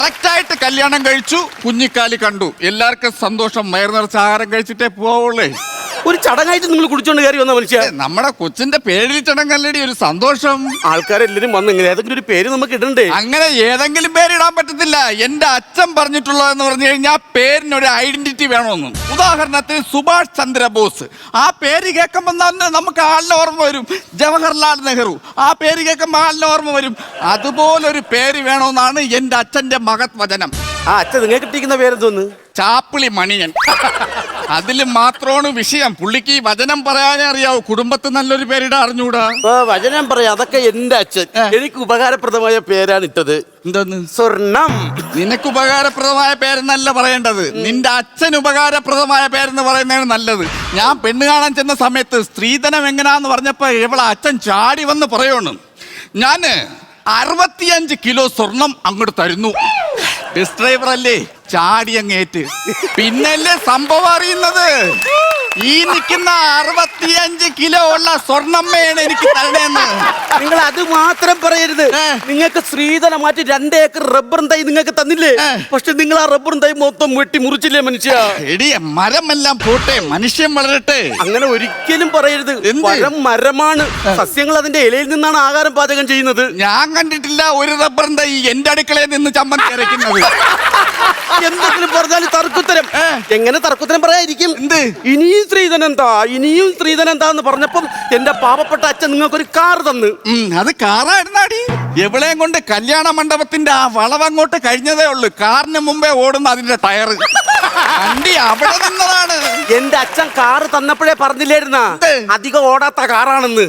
കറക്റ്റായിട്ട് കല്യാണം കഴിച്ചു, കുഞ്ഞിക്കാലി കണ്ടു, എല്ലാവർക്കും സന്തോഷം. വയറ് നിറച്ച് ആഹാരം കഴിച്ചിട്ടേ പോവുള്ളേ. ഒരു ചടങ്ങായിട്ട് നിങ്ങൾ കുടിച്ചോണ്ട് കയറി വന്ന മനുഷ്യ. നമ്മുടെ കൊച്ചിന്റെ പേരിൽ ചടങ്ങല്ലടി ഒരു സന്തോഷം. ആൾക്കാരെല്ലാരും വന്ന് ഇങ്ങനെ ഏതെങ്കിലും ഒരു പേര് നമുക്ക് ഇടണ്ടേ? അങ്ങനെ ഏതെങ്കിലും പേര് ഇടാൻ പറ്റത്തില്ല. എന്റെ അച്ഛൻ പറഞ്ഞിട്ടുള്ളതെന്ന് പറഞ്ഞു കഴിഞ്ഞാൽ പേരിനൊരു ഐഡന്റിറ്റി വേണമെന്ന്. ഉദാഹരണത്തിന് സുഭാഷ് ചന്ദ്രബോസ്, ആ പേര് കേൾക്കുമ്പോൾ തന്നെ നമുക്ക് ആളിന് ഓർമ്മ വരും. ജവഹർലാൽ നെഹ്റു, ആ പേര് കേൾക്കുമ്പോൾ ആളിന് ഓർമ്മ വരും. അതുപോലൊരു പേര് വേണമെന്നാണ് എന്റെ അച്ഛന്റെ മഹത് വചനം. ആ അച്ഛൻ നിങ്ങൾക്ക് ഇട്ടിരിക്കുന്ന പേരെന്തോന്ന്? ചാപ്പിളി മണിയൻ. അതില് മാത്രമാണ് വിഷയം. പുള്ളിക്ക് ഈ വചനം പറയാനേ അറിയാവൂ. കുടുംബത്തിൽ നല്ലൊരു പേരിടാ അറിഞ്ഞൂടാ. വചനം പറയാ, അതൊക്കെ എന്റെ അച്ഛൻ എനിക്ക് ഉപകാരപ്രദമായ പേരാണ് ഇട്ടത്. എന്തോന്ന്? സ്വർണം. നിനക്ക് ഉപകാരപ്രദമായ പേരെന്നല്ല പറയേണ്ടത്, നിന്റെ അച്ഛൻ ഉപകാരപ്രദമായ പേരെന്ന് പറയുന്നതാണ് നല്ലത്. ഞാൻ പെണ്ണ് കാണാൻ ചെന്ന സമയത്ത് സ്ത്രീധനം എങ്ങനാന്ന് പറഞ്ഞപ്പോ ഇവളെ അച്ഛൻ ചാടി വന്ന് പറയണം, ഞാന് 65 കിലോ സ്വർണം അങ്ങോട്ട് തരുന്നു. ബസ് ഡ്രൈവർ അല്ലേ, ചാടി അങ്ങേറ്റ്. പിന്നല്ലേ സംഭവം അറിയുന്നത്, ഈ നിൽക്കുന്ന 65 കിലോ ഉള്ള സ്വർണ്ണമ്മയാണ് എനിക്ക് തരണേന്ന്. നിങ്ങൾ അത് മാത്രം പറയരുത്. നിങ്ങൾക്ക് സ്ത്രീധനം മാറ്റി 2 ഏക്കർ റബ്ബറും തൈ നിങ്ങൾക്ക് തന്നില്ലേ? പക്ഷെ നിങ്ങൾ ആ റബ്ബറും തൈ മൊത്തം വെട്ടി മുറിച്ചില്ലേ മനുഷ്യ? എടിയ മരമെല്ലാം പോട്ടെ, മനുഷ്യൻ വളരട്ടെ. അങ്ങനെ ഒരിക്കലും പറയരുത്. മരമാണ്, സസ്യങ്ങൾ അതിന്റെ ഇലയിൽ നിന്നാണ് ആഹാരം പാചകം ചെയ്യുന്നത്. ഞാൻ കണ്ടിട്ടില്ല ഒരു റബ്ബറും തൈ എന്റെ അടുക്കളയിൽ നിന്ന് ചമ്മന്തി അരയ്ക്കുന്നത്. എന്തെങ്കിലും പറഞ്ഞാൽ തർക്കുത്തരം. എങ്ങനെ തർക്കുത്തരം പറയാതിരിക്കും? എന്ത്? ഇനിയും സ്ത്രീധനം എന്താ എന്ന് പറഞ്ഞപ്പം എന്റെ പാവപ്പെട്ട അച്ഛൻ നിങ്ങൾക്കൊരു കാർ തന്നു. അത് കാറായിരുന്നാടി. എവിടെയും കൊണ്ട് കല്യാണ മണ്ഡപത്തിന്റെ ആ വളവങ്ങോട്ട് കഴിഞ്ഞതേ ഉള്ളു. കാറിന് മുമ്പേ ഓടുന്ന അതിന്റെ ടയറ് വണ്ടി അവിടെ നിന്നതാണ്. എന്റെ അച്ഛൻ കാറ് തന്നപ്പോഴേ പറഞ്ഞില്ലായിരുന്ന അധികം ഓടാത്ത കാറാണെന്ന്.